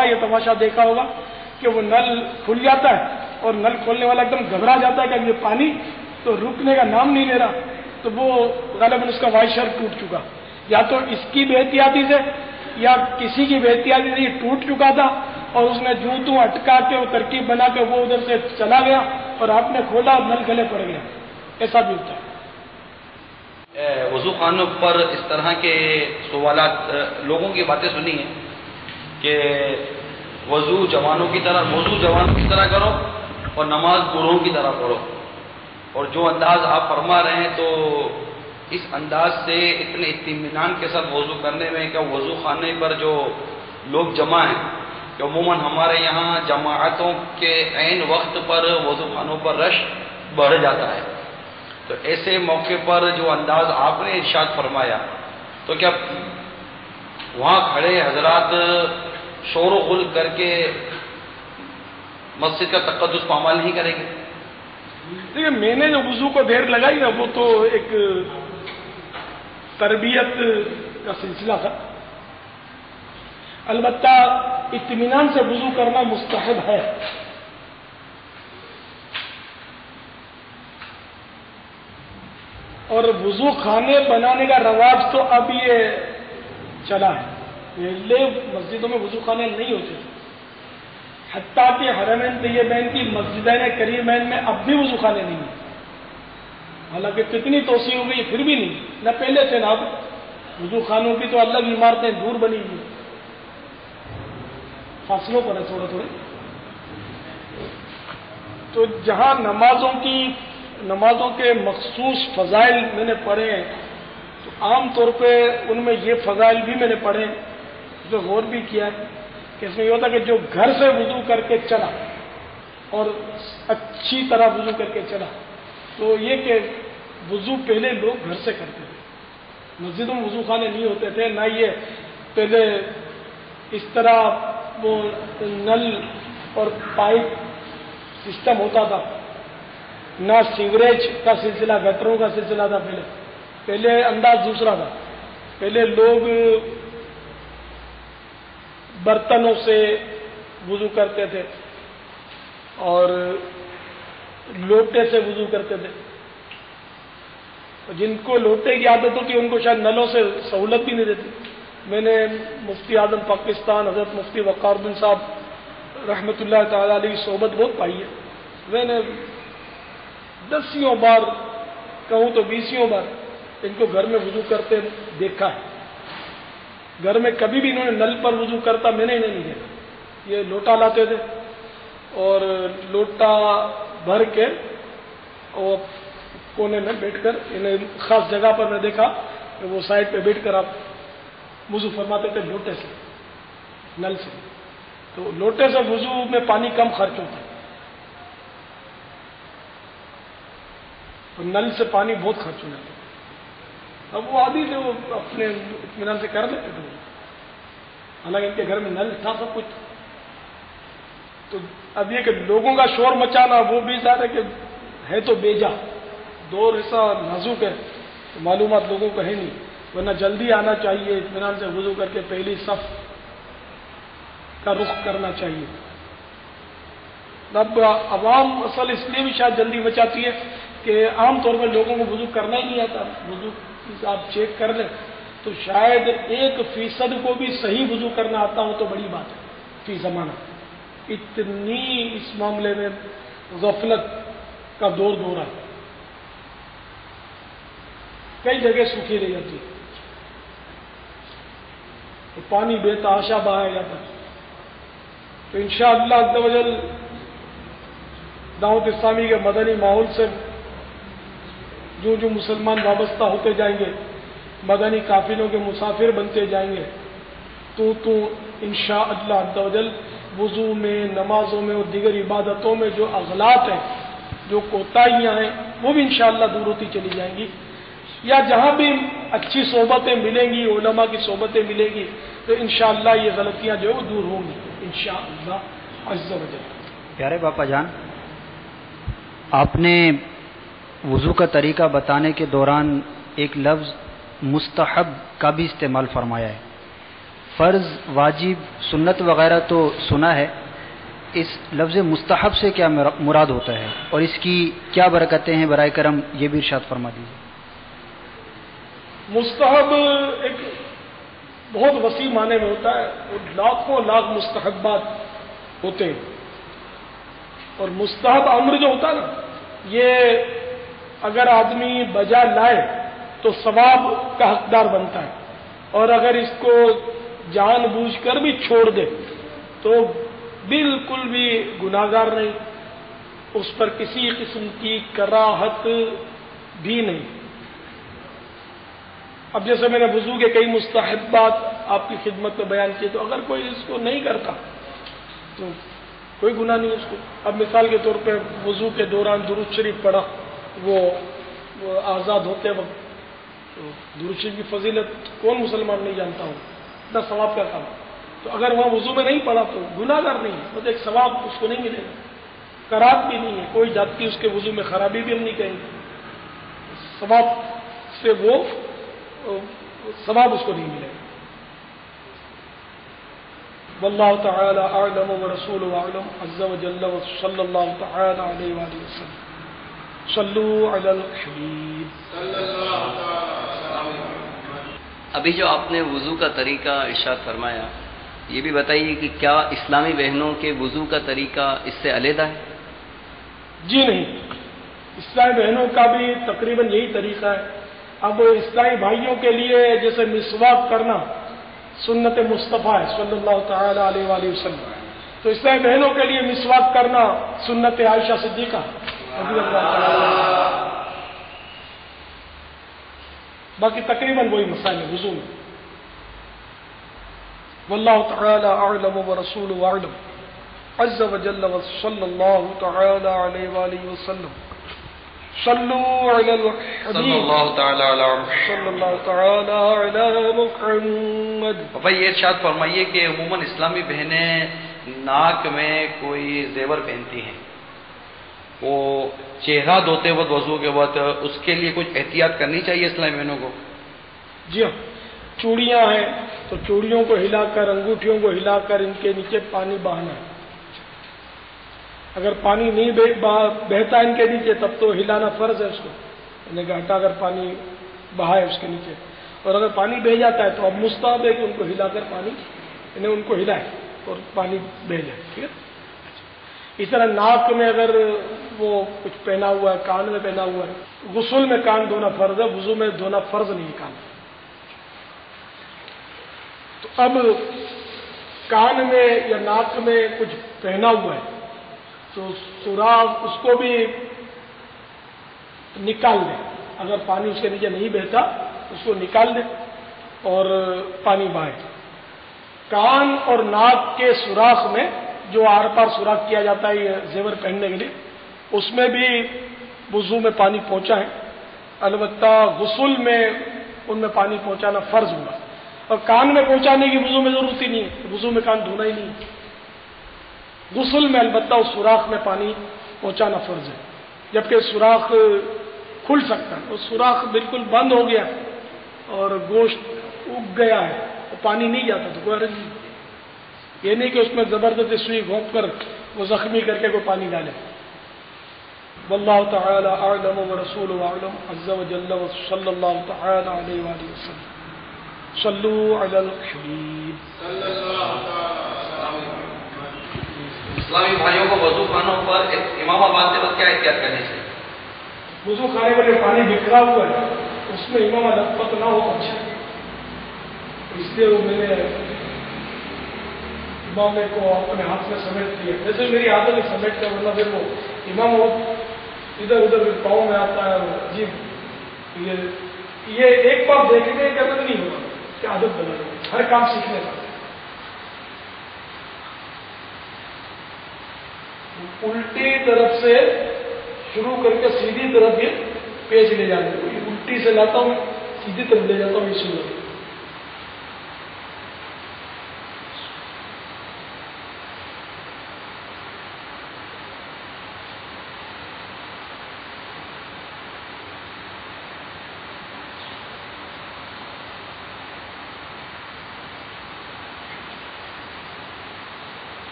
کا یہ تماشا دیکھا ہوگا کہ وہ نل کھل جاتا ہے اور نل کھولنے والا ایک دم گھبرا جاتا ہے کہ اب یہ پانی تو رکنے کا نام نہیں لے رہا، تو وہ غالباً اس کا وائشر ٹوٹ چکا، یا تو اس کی بے احتیاطی سے یا کسی کی بے احتیاطی سے یہ ٹوٹ چکا تھا اور اس نے جوں توں اٹکا کے وہ ترکیب بنا کے وہ ادھر سے چلا گیا اور آپ نے کھولا اور نل گلے پڑ گیا، ایسا بھی ہوتا ہے۔ وضو خانوں پر اس طرح کے سوالات لوگوں کی باتیں سنی ہیں کہ وضو جوانوں کی طرح کرو اور نماز بوڑھوں کی طرح پڑھو، اور جو انداز آپ فرما رہے ہیں تو اس انداز سے اتنے اطمینان کے ساتھ وضو کرنے میں کہ وضو خانے پر جو لوگ جمع ہیں کہ عموماً ہمارے یہاں جماعتوں کے عین وقت پر وضو خانوں پر رش بڑھ جاتا ہے، تو ایسے موقع پر جو انداز آپ نے ارشاد فرمایا تو کیا وہاں کھڑے حضرات شور و غل کر کے مسجد کا تقدس پامال نہیں کریں گے؟ دیکھیے میں نے جو وضو کو دیر لگائی نا وہ تو ایک تربیت کا سلسلہ تھا، البتہ اطمینان سے وضو کرنا مستحب ہے، اور وضو خانے بنانے کا رواج تو اب یہ چلا ہے، پہلے مسجدوں میں وضو خانے نہیں ہوتے تھے، حتیٰ کہ حرمین طیبین کی مسجدین کریمین میں اب بھی وضو خانے نہیں ہیں، حالانکہ کتنی توسیع ہو گئی پھر بھی نہیں، نہ پہلے تھے نہ اب، وضو خانوں کی تو الگ عمارتیں دور بنی ہوئی، فاصلوں پر ہے تھوڑے تھوڑے، تو جہاں نمازوں کے مخصوص فضائل میں نے پڑھے ہیں تو عام طور پہ ان میں یہ فضائل بھی میں نے پڑھے ہیں، جو غور بھی کیا ہے کہ اس میں یہ ہوتا کہ جو گھر سے وضو کر کے چلا اور اچھی طرح وضو کر کے چلا، تو یہ کہ وضو پہلے لوگ گھر سے کرتے تھے، مسجدوں میں وضو خانے نہیں ہوتے تھے، نہ یہ پہلے اس طرح وہ نل اور پائپ سسٹم ہوتا تھا، نہ سیوریج کا سلسلہ، گٹروں کا سلسلہ تھا، پہلے انداز دوسرا تھا، پہلے لوگ برتنوں سے وضو کرتے تھے اور لوٹے سے وضو کرتے تھے، جن کو لوٹے کی عادت ہوتی ان کو شاید نلوں سے سہولت بھی نہیں دیتی۔ میں نے مفتی اعظم پاکستان حضرت مفتی وقار الدین صاحب رحمۃ اللہ تعالی علیہ کی صحبت بہت پائی ہے، میں نے 10 بار کہوں تو 20 بار ان کو گھر میں وضو کرتے دیکھا ہے، گھر میں کبھی بھی انہوں نے نل پر وضو کرتا میں نے انہیں نہیں دیکھا، یہ لوٹا لاتے تھے اور لوٹا بھر کے اور کونے میں بیٹھ کر انہیں خاص جگہ پر میں دیکھا کہ وہ سائڈ پہ بیٹھ کر آپ وضو فرماتے تھے لوٹے سے، نل سے، تو لوٹے سے وضو میں پانی کم خرچ ہوتا ہے اور نل سے پانی بہت خرچ ہو جاتا ہے، اب وہ عادی تھے وہ اپنے اطمینان سے کر لیتے تھے، حالانکہ ان کے گھر میں نل تھا سب کچھ، تو اب یہ کہ لوگوں کا شور مچانا وہ بھی ظاہر ہے کہ ہے تو بیجا، دور ایسا نازک ہے تو معلومات لوگوں کو ہے نہیں، ورنہ جلدی آنا چاہیے، اطمینان سے وضو کر کے پہلی صف کا رخ کرنا چاہیے۔ اب عوام اصل اس لیے بھی شاید جلدی مچاتی ہے کہ عام طور پر لوگوں کو وضو کرنا ہی نہیں آتا، وضو آپ چیک کر لیں تو شاید 1% کو بھی صحیح وضو کرنا آتا ہو تو بڑی بات ہے فی زمانہ، اتنی اس معاملے میں غفلت کا دور رہا ہے، کئی جگہ سوکھی رہ جاتی ہے تو پانی بے تحاشا بہایا جاتا ہے، تو انشاءاللہ عز و جل دعوت اسلامی کے مدنی ماحول سے جو جو مسلمان وابستہ ہوتے جائیں گے، مدنی قافلوں کے مسافر بنتے جائیں گے، تو انشاءاللہ عز و جل وضو میں، نمازوں میں اور دیگر عبادتوں میں جو اغلاط ہیں، جو کوتاہیاں ہیں، وہ بھی انشاءاللہ دور ہوتی چلی جائیں گی، یا جہاں بھی اچھی صحبتیں ملیں گی، علماء کی صحبتیں ملیں گی تو انشاءاللہ یہ غلطیاں جو ہے وہ دور ہوں گی انشاءاللہ عز و جل۔ پیارے باپا جان، آپ نے وضو کا طریقہ بتانے کے دوران ایک لفظ مستحب کا بھی استعمال فرمایا ہے، فرض، واجب، سنت وغیرہ تو سنا ہے، اس لفظ مستحب سے کیا مراد ہوتا ہے اور اس کی کیا برکتیں ہیں؟ برائے کرم یہ بھی ارشاد فرما دیجیے۔ مستحب ایک بہت وسیع معنی میں ہوتا ہے، اور لاکھوں لاکھ مستحبات ہوتے ہیں، اور مستحب امر جو ہوتا ہے نا، یہ اگر آدمی بجا لائے تو ثواب کا حقدار بنتا ہے، اور اگر اس کو جان بوجھ کر بھی چھوڑ دے تو بالکل بھی گناہگار نہیں، اس پر کسی قسم کی کراہت بھی نہیں۔ اب جیسے میں نے وضو کے کئی مستحبات آپ کی خدمت میں بیان کیے، تو اگر کوئی اس کو نہیں کرتا تو کوئی گناہ نہیں اس کو۔ اب مثال کے طور پہ وضو کے دوران درود شریف پڑھا، وہ آزاد ہوتے وقت، تو درود شریف کی فضیلت کون مسلمان نہیں جانتا ہو، اتنا ثواب کا کام۔ تو اگر وہاں وضو میں نہیں پڑھا تو گناہ گار نہیں ہے، بس ایک ثواب اس کو نہیں ملے گا، کراہت بھی نہیں ہے، کوئی جاتی اس کے وضو میں خرابی بھی ہم نہیں کہیں گے، ثواب سے وہ ثواب اس کو نہیں ملے گا۔ واللہ تعالی اعلم ورسولہ اعلم عز وجل وصلی اللہ تعالی علیہ وآلہ وسلم۔ صلوا علی الحبیب۔ ابھی جو آپ نے وضو کا طریقہ ارشاد فرمایا، یہ بھی بتائیے کہ کیا اسلامی بہنوں کے وضو کا طریقہ اس سے علیحدہ ہے؟ جی نہیں، اسلامی بہنوں کا بھی تقریباً یہی طریقہ ہے۔ اب اسلامی بھائیوں کے لیے جیسے مسواک کرنا سنت مصطفیٰ ہے صلی اللہ تعالی علیہ وآلہ وسلم، تو اسلامی بہنوں کے لیے مسواک کرنا سنت عائشہ صدیقہ رضی اللہ تعالی عنہا۔ باقی تقریباً وہی مسائل ہے وضو میں۔ واللہ تعالی اعلم ورسولہ اعلم عز وجل وصلی اللہ تعالی علیہ وآلہ وسلم۔ صلوا علی الحبیب صلی اللہ تعالی علی صلی اللہ تعالی علی محمد۔ بھائی یہ ارشاد فرمائیے کہ عموماً اسلامی بہنیں ناک میں کوئی زیور پہنتی ہیں، وہ چہرہ دھوتے وقت وضو کے وقت اس کے لیے کچھ احتیاط کرنی چاہیے اسلامی بہنوں کو؟ جی ہاں، چوڑیاں ہیں تو چوڑیوں کو ہلا کر، انگوٹھیوں کو ہلا کر ان کے نیچے پانی بہانا ہے۔ اگر پانی نہیں بہتا ان کے نیچے تب تو ہلانا فرض ہے اس کو، یعنی کہ ہٹا کر پانی بہائے اس کے نیچے، اور اگر پانی بہہ جاتا ہے تو اب مستحب ہے کہ ان کو ہلا کر پانی، یعنی ان کو ہلائے اور پانی بہہ جائے، ٹھیک ہے۔ اس طرح ناک میں اگر وہ کچھ پہنا ہوا ہے، کان میں پہنا ہوا ہے، غسل میں کان دھونا فرض ہے، وضو میں دھونا فرض نہیں ہے کان۔ تو اب کان میں یا ناک میں کچھ پہنا ہوا ہے تو سوراخ اس کو بھی نکال دیں، اگر پانی اس کے نیچے نہیں بہتا اس کو نکال دیں اور پانی بہائے۔ کان اور ناک کے سوراخ میں جو آر پار سوراخ کیا جاتا ہے یہ زیور پہننے کے لیے، اس میں بھی وضو میں پانی پہنچا ہے، البتہ غسل میں ان میں پانی پہنچانا فرض ہوگا، اور کان میں پہنچانے کی وضو میں ضرورت ہی نہیں ہے، وضو میں کان دھونا ہی نہیں ہے۔ غسل میں البتہ اس سوراخ میں پانی پہنچانا فرض ہے، جبکہ سوراخ کھل سکتا ہے، اور سوراخ بالکل بند ہو گیا اور گوشت اگ گیا ہے تو پانی نہیں جاتا تو کوئی حرج نہیں، یہ نہیں کہ اس میں زبردستی سوئی گھونپ کر وہ زخمی کر کے کوئی پانی ڈالے۔ واللہ تعالی اعلم ورسولہ اعلم عز وجل وصلی اللہ تعالی علیہ وآلہ وسلم۔ صلوا علی الحبیب۔ اسلامی بھائیوں کو وضو خانوں پر امامہ باندھتے وقت کیا احتیاط کرنی چاہیے؟ وضو خانے پر جو پانی بکھرا ہوا ہے اس میں امامہ لطفت نہ ہو اچھا، اس لیے وہ میں نے امامے کو اپنے ہاتھ میں سمیٹ دیا، جیسے میری عادت ہے سمیٹ کر، ورنہ پھر وہ امام ادھر ادھر پاؤں میں آتا ہے، عجیب۔ یہ ایک بار دیکھنے کا عادت نہیں ہوگا کہ عادت بنا لے، ہر کام سیکھنے کا۔ الٹی طرف سے شروع کر کے سیدھی طرف یہ پیج لے جاتے ہیں، الٹی سے لاتا ہوں سیدھی طرف لے جاتا ہوں، یہ سنت۔